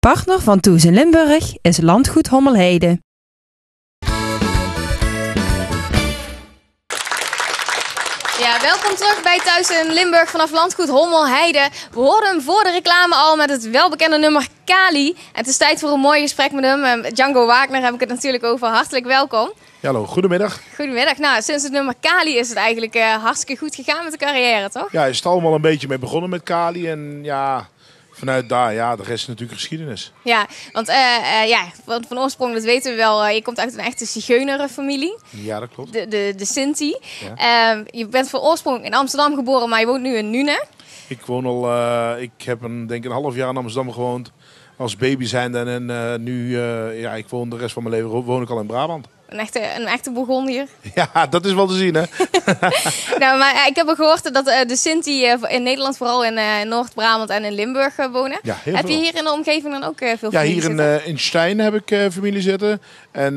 Partner van Toes in Limburg is Landgoed Hommelheide. Ja, welkom terug bij Thuis in Limburg vanaf Landgoed Hommelheide. We hoorden hem voor de reclame al met het welbekende nummer Kali. Het is tijd voor een mooi gesprek met hem. Django Wagner heb ik het natuurlijk over. Hartelijk welkom. Ja, hallo, goedemiddag. Goedemiddag. Nou, sinds het nummer Kali is het eigenlijk hartstikke goed gegaan met de carrière, toch? Ja, is het allemaal een beetje mee begonnen met Kali. En ja, vanuit daar, ja, de rest is natuurlijk geschiedenis. Ja, want van oorsprong, dat weten we wel, je komt uit een echte zigeunerfamilie. Ja, dat klopt. De Sinti. Ja. Je bent van oorsprong in Amsterdam geboren, maar je woont nu in Nuenen. Ik woon al, ik heb denk ik een half jaar in Amsterdam gewoond als baby zijnde. En nu, ik woon de rest van mijn leven woon ik al in Brabant. Een echte Bourgondier. Ja, dat is wel te zien, hè? Nou, maar ik heb al gehoord dat de Sinti in Nederland vooral in Noord-Brabant en in Limburg wonen. Ja, heel heb veel. je hier in de omgeving dan ook veel Ja, familie hier zitten? in Stein heb ik familie zitten. En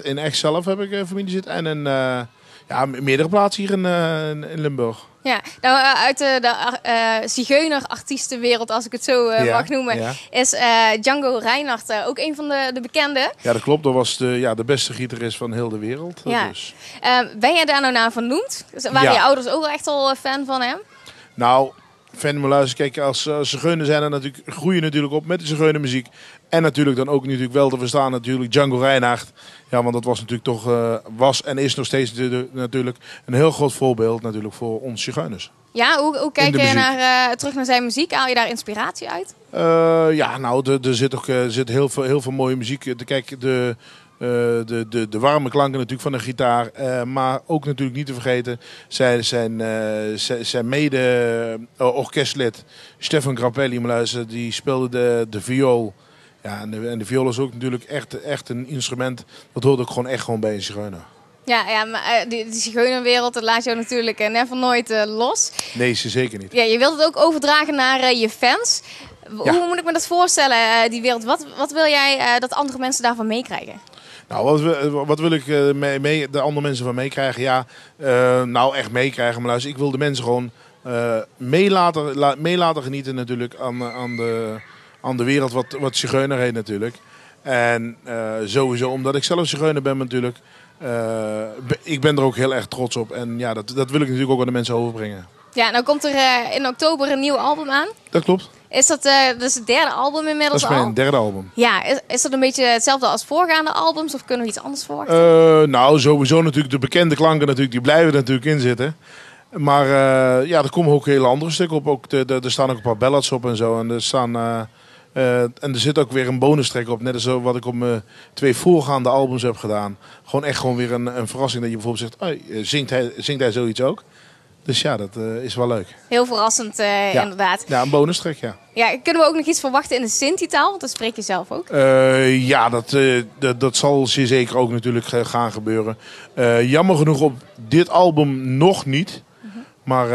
in Echt zelf heb ik familie zitten. En in meerdere plaatsen hier in Limburg. Ja, nou, uit de zigeuner-artiestenwereld, als ik het zo mag noemen, is Django Reinhardt ook een van de bekende. Ja, dat klopt. Dat was de beste gitarist van heel de wereld. Ja. Dus. Ben jij daar nou naar vernoemd? Waren je ouders ook echt al fan van hem? Nou, fan maar luister, kijk, als zigeuner zijn er natuurlijk, groeien natuurlijk op met de zigeunermuziek. En natuurlijk dan ook natuurlijk wel te verstaan natuurlijk Django Reinhardt. Ja, want dat was natuurlijk toch, was en is nog steeds natuurlijk een heel groot voorbeeld natuurlijk voor ons zigeuners. Ja, hoe kijk je terug naar zijn muziek? Haal je daar inspiratie uit? Er zit heel veel mooie muziek. Kijk, de warme klanken natuurlijk van de gitaar. Maar ook natuurlijk niet te vergeten zijn mede-orkestlid Stefan Grappelli. Die speelde de viool. Ja, en de viool is ook natuurlijk echt een instrument. Dat hoort ook gewoon bij een zigeuner. Ja, maar die zigeunerwereld, dat laat jou natuurlijk never nooit los. Nee, zeker niet. Ja, je wilt het ook overdragen naar je fans. Hoe moet ik me dat voorstellen, die wereld? Wat wil jij dat andere mensen daarvan meekrijgen? Nou, wat wil ik de andere mensen van meekrijgen? Ja, echt meekrijgen. Maar luister, ik wil de mensen gewoon mee laten genieten natuurlijk aan de wereld wat zigeuner heet natuurlijk. En sowieso, omdat ik zelf zigeuner ben natuurlijk, ik ben er ook heel erg trots op. En ja, dat wil ik natuurlijk ook aan de mensen overbrengen. Ja, nou komt er in oktober een nieuw album aan. Dat klopt. Is dat dus het derde album inmiddels al? Dat is mijn derde album. Ja, is dat een beetje hetzelfde als voorgaande albums of kunnen we iets anders verwachten? Nou, sowieso natuurlijk de bekende klanken natuurlijk, die blijven er natuurlijk in zitten. Maar er komen ook hele andere stukken op. Ook er staan ook een paar ballads op en zo. En er zit ook weer een bonus track op. Net als wat ik op mijn 2 voorgaande albums heb gedaan. Gewoon weer een verrassing dat je bijvoorbeeld zegt, zingt hij zoiets ook? Dus ja, dat is wel leuk. Heel verrassend, inderdaad. Ja, een bonus track, ja. Ja, kunnen we ook nog iets verwachten in de Sinti-taal? Want dat spreek je zelf ook. Dat zal zeer zeker ook natuurlijk gaan gebeuren. Jammer genoeg op dit album nog niet. Maar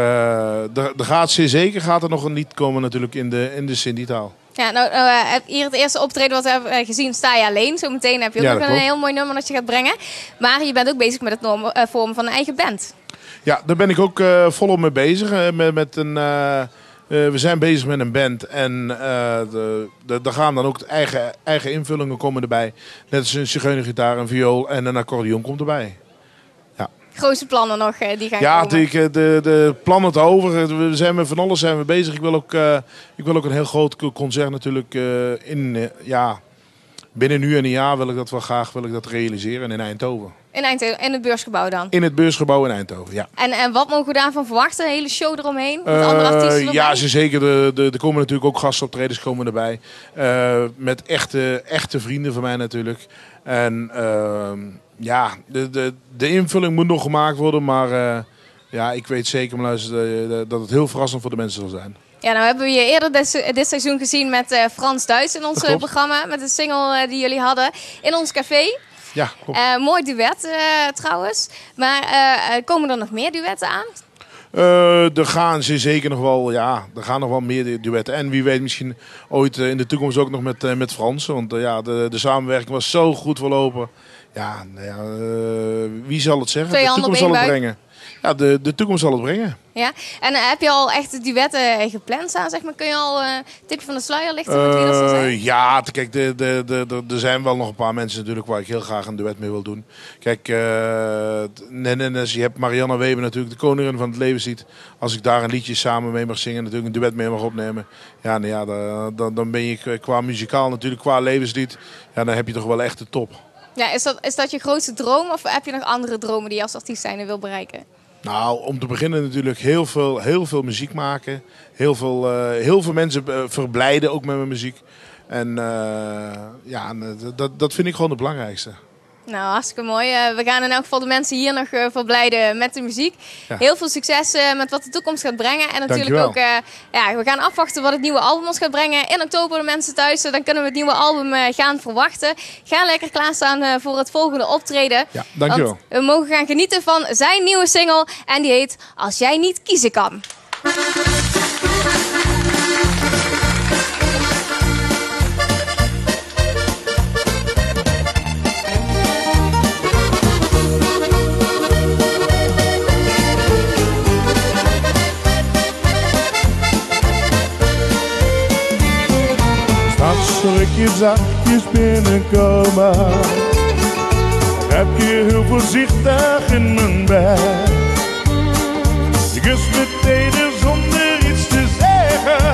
zeker gaat er nog een lied komen natuurlijk in de Sinti-taal. Ja, nou, hier het eerste optreden wat we hebben gezien, sta je alleen. Zometeen heb je ook nog een heel mooi nummer dat je gaat brengen. Maar je bent ook bezig met het vormen van een eigen band. Ja, daar ben ik ook volop mee bezig. We zijn bezig met een band en er gaan dan ook eigen invullingen komen erbij. Net als een zigeunergitaar, een viool en een accordeon komt erbij. Grootste plannen nog die gaan komen? Ja, de plannen te over. We zijn met van alles bezig. Ik wil ook een heel groot concert natuurlijk binnen nu en een jaar wil ik dat realiseren in Eindhoven. In het beursgebouw dan? In het beursgebouw in Eindhoven, ja. En wat mogen we daarvan verwachten? Een hele show eromheen? Met andere artiesten erbij? Ja, zeker. Er komen natuurlijk ook gastoptredens erbij. Met echte vrienden van mij natuurlijk. En de invulling moet nog gemaakt worden. Maar ik weet zeker dat het heel verrassend voor de mensen zal zijn. Ja, nou hebben we je eerder dit seizoen gezien met Frans Duits in ons programma. Met de single die jullie hadden in ons café. Ja, klopt. Mooi duet trouwens. Maar komen er nog meer duetten aan? Er gaan zeker nog wel, er gaan nog wel meer duetten. En wie weet misschien ooit in de toekomst ook nog met Frans. Want de samenwerking was zo goed verlopen. Wie zal het zeggen? De toekomst zal het brengen. ja, de toekomst zal het brengen. Ja, en heb je al echt duetten gepland staan, zeg maar? Kun je al een tipje van de sluier lichten met wie dat zal zijn? Ja, kijk, er zijn wel nog een paar mensen natuurlijk waar ik heel graag een duet mee wil doen. Kijk, je hebt Marianne Weber natuurlijk, de koningin van het levenslied. Als ik daar een liedje samen mee mag zingen, natuurlijk een duet mee mag opnemen. Ja, nou ja, dan ben je qua muzikaal natuurlijk, qua levenslied, ja, dan heb je toch wel echt de top. Ja, is dat je grootste droom of heb je nog andere dromen die je als artiest zijnde wil bereiken? Nou, om te beginnen natuurlijk heel veel muziek maken. Heel veel mensen verblijden ook met mijn muziek. En dat vind ik gewoon het belangrijkste. Nou, hartstikke mooi. We gaan in elk geval de mensen hier nog verblijden met de muziek. Ja. Heel veel succes met wat de toekomst gaat brengen. En natuurlijk ook, we gaan afwachten wat het nieuwe album ons gaat brengen. In oktober de mensen thuis, dan kunnen we het nieuwe album gaan verwachten. Ga lekker klaarstaan voor het volgende optreden. Ja, dankjewel. We mogen gaan genieten van zijn nieuwe single. En die heet Als jij niet kiezen kan. Zal ik je zachtjes binnenkomen? Heb je heel voorzichtig in mijn bed. Je kust me tegen zonder iets te zeggen.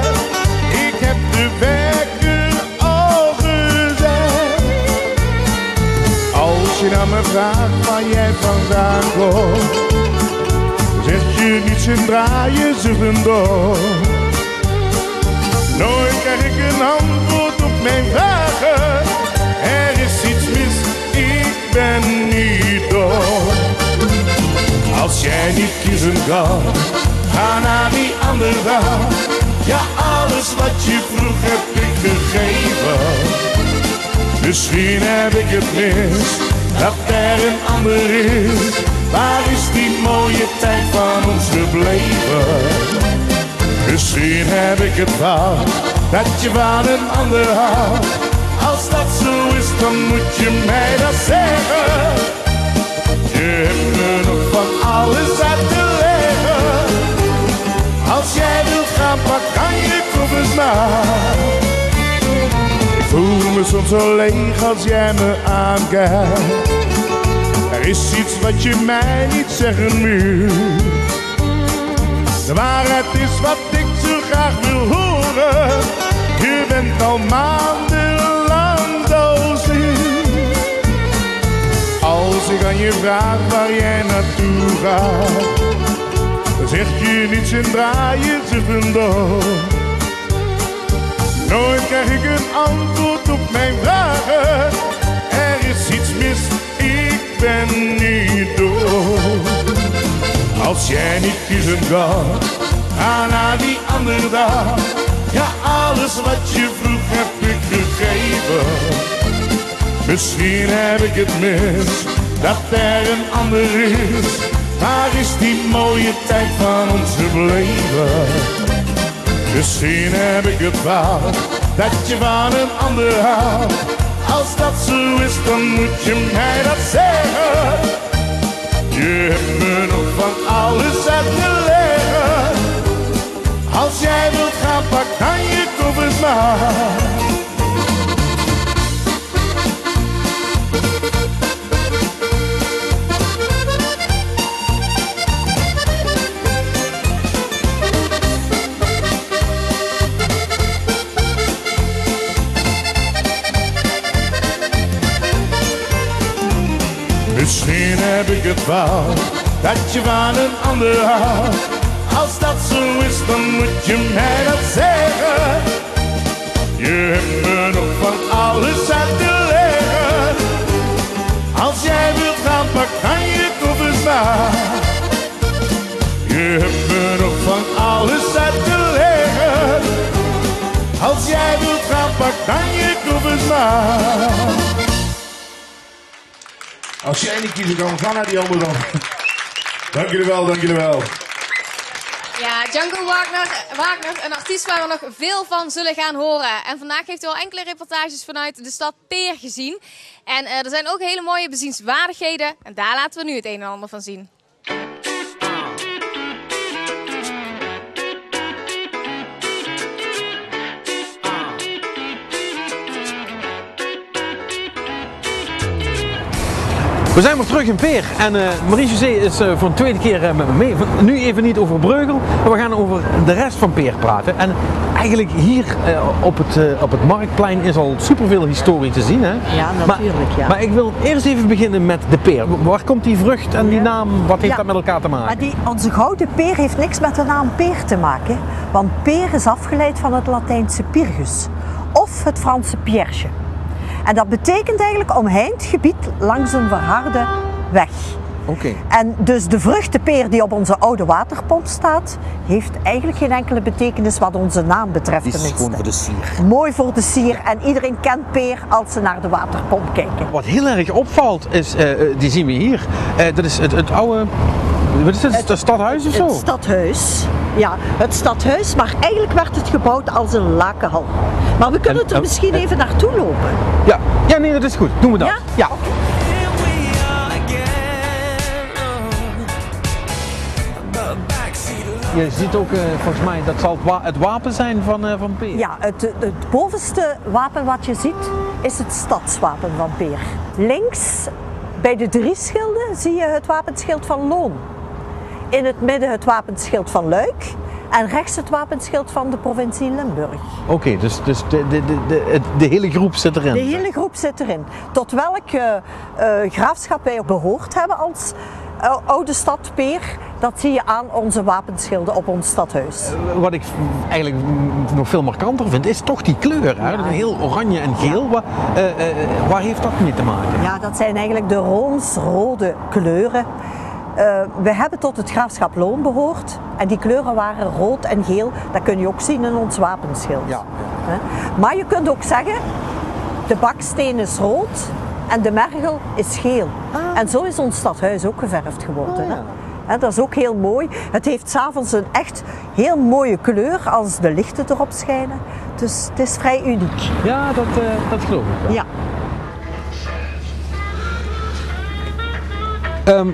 Ik heb de wekker al gezet. Als je naar me vraagt waar jij vandaan komt, zeg je niets en draai je zuchtend door. Nooit krijg ik een antwoord op mijn vragen. Er is iets mis, ik ben niet door. Als jij niet kiezen kan, ga naar die andere dag. Ja, alles wat je vroeg heb ik gegeven. Misschien heb ik het mis, dat er een ander is. Waar is die mooie tijd van ons gebleven? Misschien heb ik het fout, dat je van een ander houdt. Als dat zo is, dan moet je mij dat zeggen. Je hebt me nog van alles uit te leggen. Als jij wilt gaan, pak dan je koffers maar. Ik voel me soms zo leeg als jij me aankijkt. Er is iets wat je mij niet zeggen moet. De waarheid is wat ik zo graag wil horen. Je bent al maandenlang zo ziek. Als ik aan je vraag waar jij naartoe gaat, dan zeg je niets en draai je zuchtend door. Nooit krijg ik een antwoord op mijn vragen. Er is iets mis, ik ben niet door. Als jij niet kiezen kan, ga naar die andere dag. Ja, alles wat je vroeg heb ik gegeven. Misschien heb ik het mis, dat er een ander is. Waar is die mooie tijd van ons gebleven? Misschien heb ik het fout, dat je van een ander houdt. Als dat zo is, dan moet je mij dat zeggen. Je hebt me nog van alles uit te leggen. Als jij wilt gaan, pak dan je koffers maar. Misschien heb ik het fout, dat je van een ander houdt. Als dat zo is, dan moet je mij dat zeggen. Je hebt me nog van alles uit te leggen. Als jij wilt gaan, pak dan je koffers maar. Je hebt me nog van alles uit te leggen. Als jij wilt gaan, pak dan je koffers maar. Als jij niet kiezen kan, ga naar die andere dan. Dank jullie wel, dank jullie wel. Ja, Django Wagner, een artiest waar we nog veel van zullen gaan horen. En vandaag heeft u al enkele reportages vanuit de stad Peer gezien. En er zijn ook hele mooie bezienswaardigheden. En daar laten we nu het een en ander van zien. We zijn weer terug in Peer en Marie-José is voor een tweede keer met me mee. Nu even niet over Breugel, maar we gaan over de rest van Peer praten. En eigenlijk hier op het Marktplein is al superveel historie te zien. Hè? Ja, natuurlijk. Maar ik wil eerst even beginnen met de peer. Waar komt die vrucht en die naam, wat heeft dat met elkaar te maken? Maar onze gouden peer heeft niks met de naam peer te maken. Want peer is afgeleid van het Latijnse pirgus of het Franse pierge. En dat betekent eigenlijk omheind gebied langs een verharde weg. Oké. En dus de vruchtenpeer die op onze oude waterpomp staat, heeft eigenlijk geen enkele betekenis wat onze naam betreft. Die is tenminste. gewoon voor de sier. Mooi voor de sier en iedereen kent peer als ze naar de waterpomp kijken. Wat heel erg opvalt is, die zien we hier, dat is het oude, wat is het, het stadhuis of zo? Het stadhuis. Ja, het stadhuis, maar eigenlijk werd het gebouwd als een lakenhal. Maar we kunnen er misschien even naartoe lopen. Ja, nee, dat is goed. Doen we dat. Ja? Je ziet ook, volgens mij, dat zal het wapen zijn van Peer. Ja, het bovenste wapen wat je ziet is het stadswapen van Peer. Links bij de drie schilden zie je het wapenschild van Loon. In het midden het wapenschild van Luik en rechts het wapenschild van de provincie Limburg. Oké, dus de hele groep zit erin. De hele groep zit erin. Tot welk graafschap wij behoord hebben als oude stad Peer, dat zie je aan onze wapenschilden op ons stadhuis. Wat ik eigenlijk nog veel markanter vind, is toch die kleur. Hè? Ja. Heel oranje en geel. Waar heeft dat mee te maken? Ja, dat zijn eigenlijk de rooms-rode kleuren. We hebben tot het graafschap Loon behoord en die kleuren waren rood en geel. Dat kun je ook zien in ons wapenschild. Ja. Maar je kunt ook zeggen, de baksteen is rood en de mergel is geel. En zo is ons stadhuis ook geverfd geworden. Hè? Dat is ook heel mooi. Het heeft 's avonds een echt heel mooie kleur als de lichten erop schijnen. Dus het is vrij uniek. Ja, dat geloof ik wel. Ja.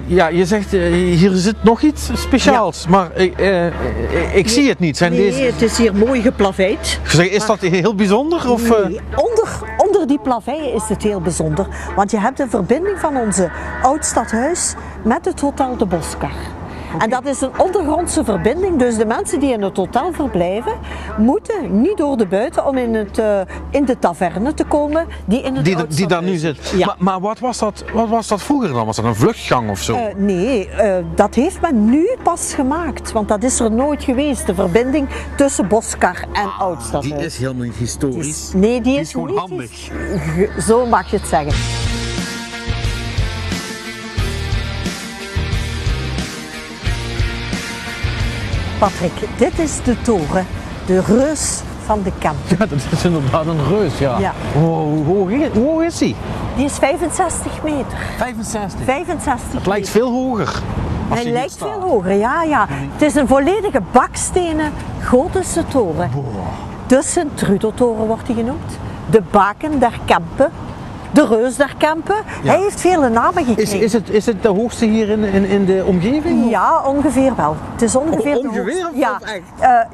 Ja, je zegt hier zit nog iets speciaals, maar ik zie het niet. Het is hier mooi geplaveid. Is dat heel bijzonder? Of, Nee, onder die plaveien is het heel bijzonder, want je hebt een verbinding van onze oud stadhuis met het Hotel de Boskar. En dat is een ondergrondse verbinding, dus de mensen die in het hotel verblijven, moeten niet door de buiten om in de taverne te komen die in het die daar nu zit. Ja. Maar wat was dat vroeger dan? Was dat een vluchtgang of zo? Nee, dat heeft men nu pas gemaakt, want dat is er nooit geweest, de verbinding tussen Boskar en oud stadhuis. Die is helemaal niet historisch. Nee, die is gewoon niet handig. Zo mag je het zeggen. Patrick, dit is de toren, de reus van de Kemp. Ja, dat is inderdaad een reus, ja. Ja. Hoe hoog is die? Die is 65 meter. 65? 65 Het lijkt veel hoger. Hij lijkt veel hoger, ja. Het is een volledige bakstenen Gotische toren. De Sint-Trudeltoren wordt hij genoemd. De Baken der Kempen. De Reus der Kempen. Ja. Hij heeft vele namen gekregen. Is het de hoogste hier in de omgeving? Ja, ongeveer wel. Het is ongeveer de ongeveer hoogste. of Ja. echt?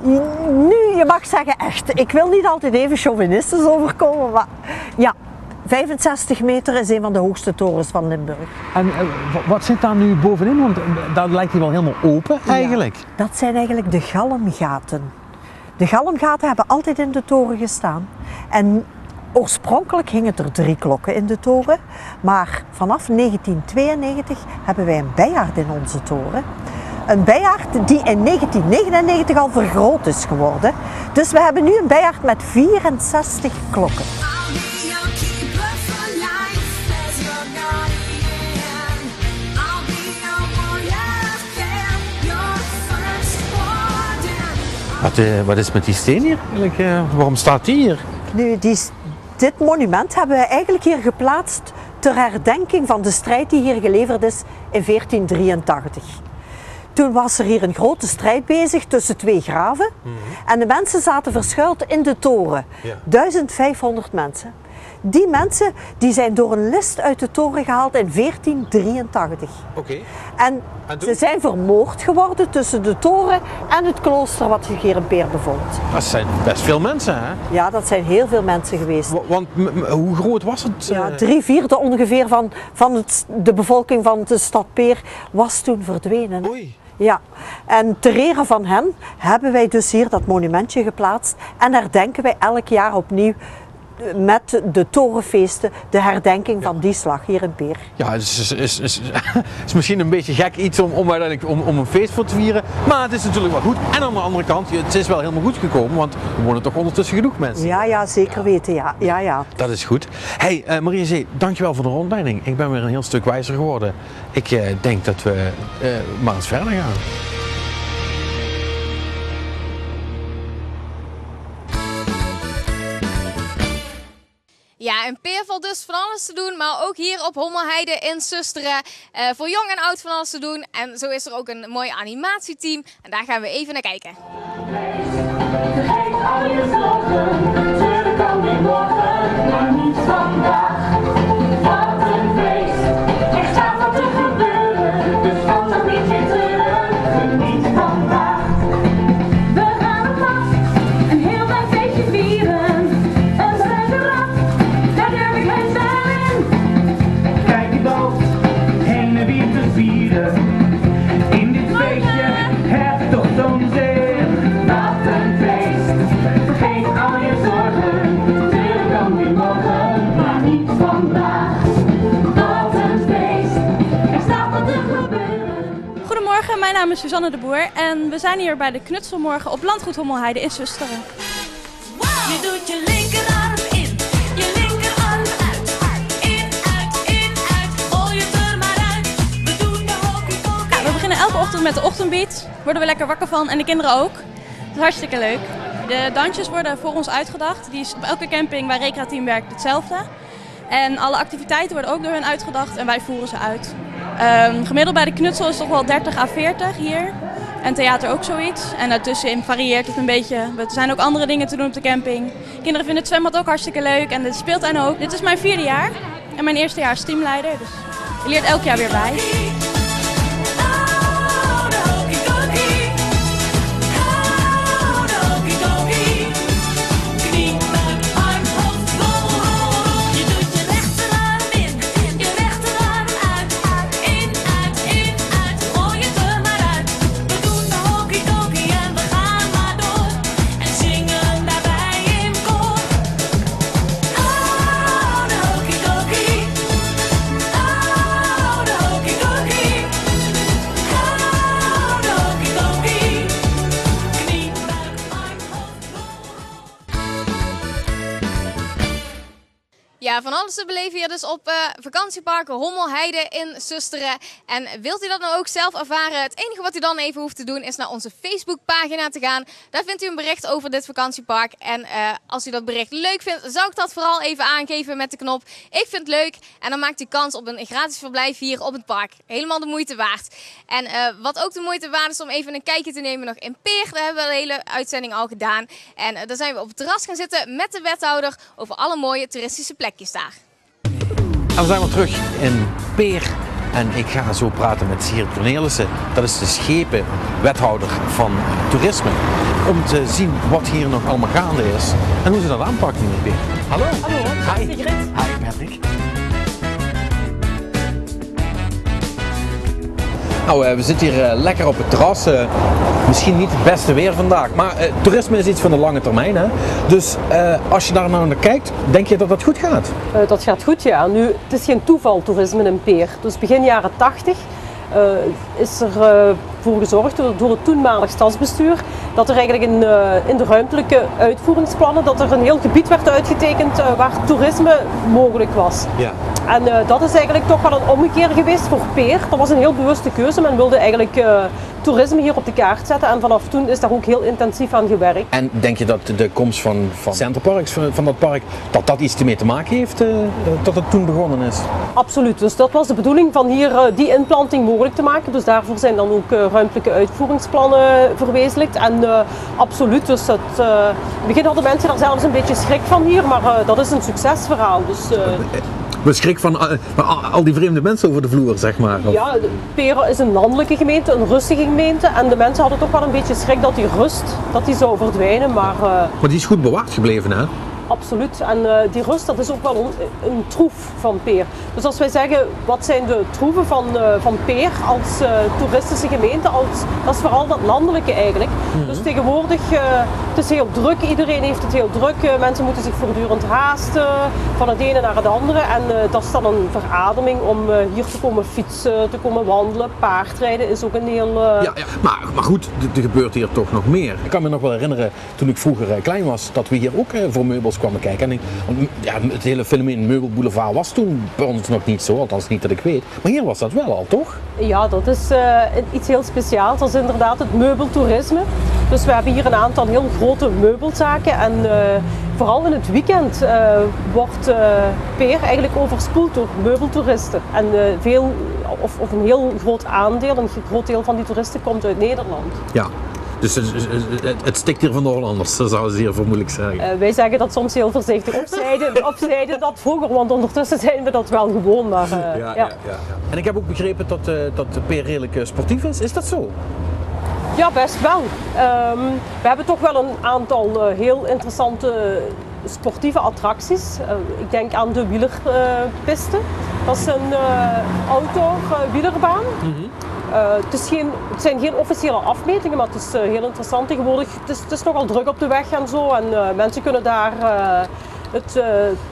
Nu, je mag zeggen echt. Ik wil niet altijd even chauvinistisch overkomen, maar ja. 65 meter is een van de hoogste torens van Limburg. En wat zit daar nu bovenin? Want daar lijkt hij wel helemaal open eigenlijk. Ja, dat zijn eigenlijk de galmgaten. De galmgaten hebben altijd in de toren gestaan. En oorspronkelijk hingen er 3 klokken in de toren. Maar vanaf 1992 hebben wij een bijaard in onze toren. Een bijaard die in 1999 al vergroot is geworden. Dus we hebben nu een bijaard met 64 klokken. Wat is met die steen hier eigenlijk? Waarom staat die hier? Nu, dit monument hebben we eigenlijk hier geplaatst ter herdenking van de strijd die hier geleverd is in 1483. Toen was er hier een grote strijd bezig tussen 2 graven en de mensen zaten verschuild in de toren. Ja. 1500 mensen. Die mensen die zijn door een list uit de toren gehaald in 1483. Oké. En ze zijn vermoord geworden tussen de toren en het klooster wat zich hier in Peer bevond. Dat zijn best veel mensen, hè? Ja, dat zijn heel veel mensen geweest. Want hoe groot was het? Ja, 3/4 ongeveer van de bevolking van de stad Peer was toen verdwenen. Oei. Ja, en ter ere van hen hebben wij dus hier dat monumentje geplaatst en herdenken wij elk jaar opnieuw met de torenfeesten de herdenking van die slag hier in Peer. Ja, het is misschien een beetje gek iets om uiteindelijk om een feest voor te vieren, maar het is natuurlijk wel goed. En aan de andere kant, het is wel helemaal goed gekomen, want er wonen toch ondertussen genoeg mensen. Ja, zeker weten, ja. Dat is goed. Hey, Marie-José, dankjewel voor de rondleiding. Ik ben weer een heel stuk wijzer geworden. Ik denk dat we maar eens verder gaan. Ja, in Peer valt dus van alles te doen, maar ook hier op Hommelheide in Susteren. Voor jong en oud van alles te doen. En zo is er ook een mooi animatieteam. En daar gaan we even naar kijken. Vergeet al je zorgen, natuurlijk kan weer morgen, maar niet vandaag. Wat een feest, er staat wat te gebeuren, dus kan dat niet meer treuren, geniet vandaag. We gaan op pad, een heel klein feestje vieren, een restaurant, daar durf ik heus wel in. Kijk je boot, heen en weer te vieren, in dit feestje heb je toch zo'n zin. Wat een feest, vergeet al je zorgen, natuurlijk kan weer morgen, maar niet vandaag. Wat een feest, er staat wat te gebeuren. Goedemorgen, mijn naam is Suzanne de Boer en we zijn hier bij de Knutselmorgen op Landgoed Hommelheide in Susteren. Je doet je linkerarm in, je linkerarm uit. In, uit, gooi het er maar uit. We doen de hockey. Ja, we beginnen elke ochtend met de ochtendbeat, worden we lekker wakker van en de kinderen ook. Dat is hartstikke leuk. De dansjes worden voor ons uitgedacht, die is op elke camping waar Recra Team werkt hetzelfde. En alle activiteiten worden ook door hen uitgedacht en wij voeren ze uit. Gemiddeld bij de knutsel is het toch wel 30 à 40 hier. En theater ook zoiets. En daartussenin varieert het een beetje. Er zijn ook andere dingen te doen op de camping. Kinderen vinden het zwembad ook hartstikke leuk en de speeltuin ook. Dit is mijn 4e jaar en mijn eerste jaar als teamleider. Dus je leert elk jaar weer bij. Ja, van alles te beleven hier dus op vakantiepark Hommelheide in Susteren. En wilt u dat nou ook zelf ervaren? Het enige wat u dan even hoeft te doen is naar onze Facebookpagina te gaan. Daar vindt u een bericht over dit vakantiepark. En als u dat bericht leuk vindt, zou ik dat vooral even aangeven met de knop ik vind het leuk. En dan maakt u kans op een gratis verblijf hier op het park. Helemaal de moeite waard. En wat ook de moeite waard is om even een kijkje te nemen nog in Peer. Daar hebben we de hele uitzending al gedaan. En daar zijn we op het terras gaan zitten met de wethouder over alle mooie toeristische plekjes daar. En we zijn weer terug in Peer en ik ga zo praten met Siert Cornelissen. Dat is de schepenwethouder van toerisme. Om te zien wat hier nog allemaal gaande is en hoe ze dat aanpakken in Peer. Hallo. Hallo. Hi. Hi Patrick. Nou, we zitten hier lekker op het terras. Misschien niet het beste weer vandaag, maar toerisme is iets van de lange termijn. Hè? Dus als je daar nou naar kijkt, denk je dat dat goed gaat? Dat gaat goed, ja. Nu, het is geen toeval toerisme in Peer. Dus begin jaren 80 is er voor gezorgd door het toenmalig stadsbestuur dat er eigenlijk in de ruimtelijke uitvoeringsplannen dat er een heel gebied werd uitgetekend waar toerisme mogelijk was. Ja. En dat is eigenlijk toch wel een ommekeer geweest voor Peer. Dat was een heel bewuste keuze. Men wilde eigenlijk toerisme hier op de kaart zetten en vanaf toen is daar ook heel intensief aan gewerkt. En denk je dat de komst van Centerparks, van dat park, dat iets ermee te maken heeft dat het toen begonnen is? Absoluut. Dus dat was de bedoeling van hier die inplanting mogelijk te maken. Dus daarvoor zijn dan ook ruimtelijke uitvoeringsplannen verwezenlijkt. En En absoluut, dus in het begin hadden mensen daar zelfs een beetje schrik van hier, maar dat is een succesverhaal. Dus, we schrik van al die vreemde mensen over de vloer, zeg maar. Of? Ja, Peren is een landelijke gemeente, een rustige gemeente. En de mensen hadden toch wel een beetje schrik dat die rust zou verdwijnen. Maar die is goed bewaard gebleven, hè? Absoluut. En die rust, dat is ook wel een troef van Peer. Dus als wij zeggen, wat zijn de troeven van Peer als toeristische gemeente, dat is vooral dat landelijke eigenlijk. Dus tegenwoordig, het is heel druk, iedereen heeft het heel druk. Mensen moeten zich voortdurend haasten, van het ene naar het andere. En dat is dan een verademing om hier te komen fietsen, te komen wandelen. Paardrijden is ook een heel... Ja, maar goed, er gebeurt hier toch nog meer. Ik kan me nog wel herinneren, toen ik vroeger klein was, dat we hier ook voor meubels kwamen kijken. En het hele fenomeen Meubelboulevard was toen bij ons nog niet zo, althans niet dat ik weet. Maar hier was dat wel al, toch? Ja, dat is iets heel speciaals. Dat is inderdaad het meubeltoerisme. Dus we hebben hier een aantal heel grote meubelzaken. En vooral in het weekend wordt Peer eigenlijk overspoeld door meubeltoeristen. En een heel groot aandeel, een groot deel van die toeristen komt uit Nederland. Ja. Dus het stikt hier van de Hollanders, dat zou ze hier vermoedelijk zeggen. Wij zeggen dat soms heel voorzichtig opzijden dat vroeger, want ondertussen zijn we dat wel gewoon. Maar, ja. En ik heb ook begrepen dat Peer redelijk sportief is. Is dat zo? Ja, best wel. We hebben toch wel een aantal heel interessante sportieve attracties. Ik denk aan de wielerpiste. Dat is een outdoor-wielerbaan. Het zijn geen officiële afmetingen, maar het is heel interessant tegenwoordig. Het is nogal druk op de weg en zo. En mensen kunnen daar het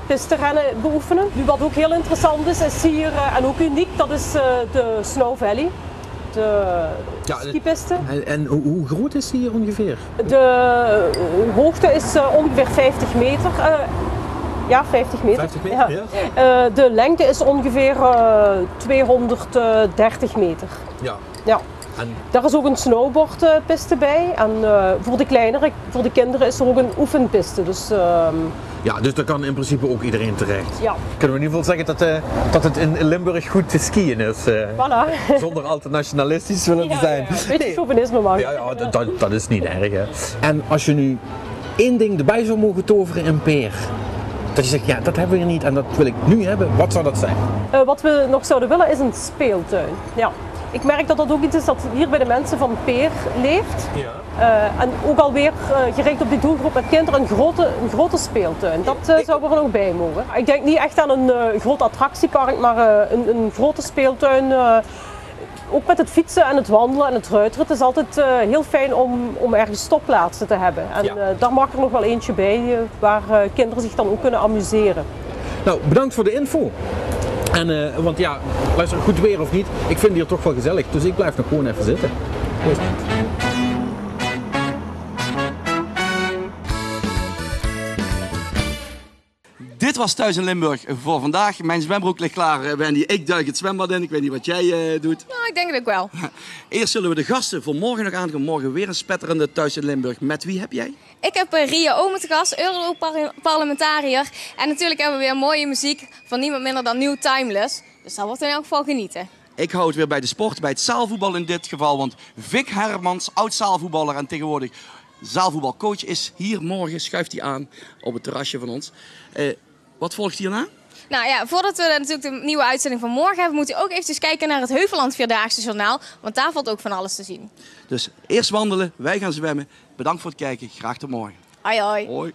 pisterennen beoefenen. Nu, wat ook heel interessant is hier en ook uniek, dat is de Snow Valley. De skipiste. En hoe groot is die hier ongeveer? De hoogte is ongeveer 50 meter. Ja, 50 meter. 50 meter, ja. De lengte is ongeveer 230 meter. Ja. En... Daar is ook een snowboardpiste bij. En voor de kinderen is er ook een oefenpiste. Dus, ja, dus daar kan in principe ook iedereen terecht. Ja. Kunnen we in ieder geval zeggen dat het in Limburg goed te skiën is. Voilà. Zonder al te nationalistisch willen te zijn. Ja. Een beetje chauvinisme mag. Ja, dat is niet erg. Hè. En als je nu één ding erbij zou mogen toveren in Peer. Dat je zegt, ja, dat hebben we hier niet en dat wil ik nu hebben. Wat zou dat zijn? Wat we nog zouden willen is een speeltuin. Ja. Ik merk dat dat ook iets is dat hier bij de mensen van Peer leeft. Ja. En ook alweer gericht op die doelgroep met kinderen een grote speeltuin. Dat zou er nog bij mogen. Ik denk niet echt aan een groot attractiepark, maar een grote speeltuin. Ook met het fietsen en het wandelen en het ruiteren. Het is altijd heel fijn om ergens stopplaatsen te hebben. En daar mag er nog wel eentje bij waar kinderen zich dan ook kunnen amuseren. Nou, bedankt voor de info. En, want ja, luister, goed weer of niet, ik vind het hier toch wel gezellig. Dus ik blijf nog gewoon even zitten. Proost. Dit was Thuis in Limburg voor vandaag. Mijn zwembroek ligt klaar, Wendy. Ik duik het zwembad in. Ik weet niet wat jij doet. Nou, ik denk het ook wel. Eerst zullen we de gasten voor morgen nog aankomen. Morgen weer een spetterende Thuis in Limburg. Met wie heb jij? Ik heb Ria Omen te gast, Europarlementariër. En natuurlijk hebben we weer mooie muziek van niemand minder dan New Timeless. Dus dat wordt in elk geval genieten. Ik hou het weer bij de sport, bij het zaalvoetbal in dit geval. Want Vic Hermans, oud zaalvoetballer en tegenwoordig zaalvoetbalcoach, is hier morgen, schuift hij aan op het terrasje van ons. Wat volgt hierna? Nou ja, voordat we natuurlijk de nieuwe uitzending van morgen hebben, moet u ook eventjes kijken naar het Heuvelland Vierdaagse Journaal. Want daar valt ook van alles te zien. Dus eerst wandelen, wij gaan zwemmen. Bedankt voor het kijken, graag tot morgen. Hoi hoi. Hoi.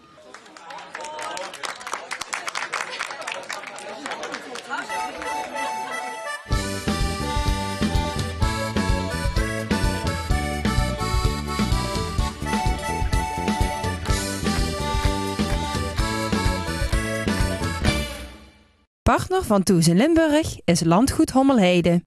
Partner van Toes in Limburg is Landgoed Hommelheide.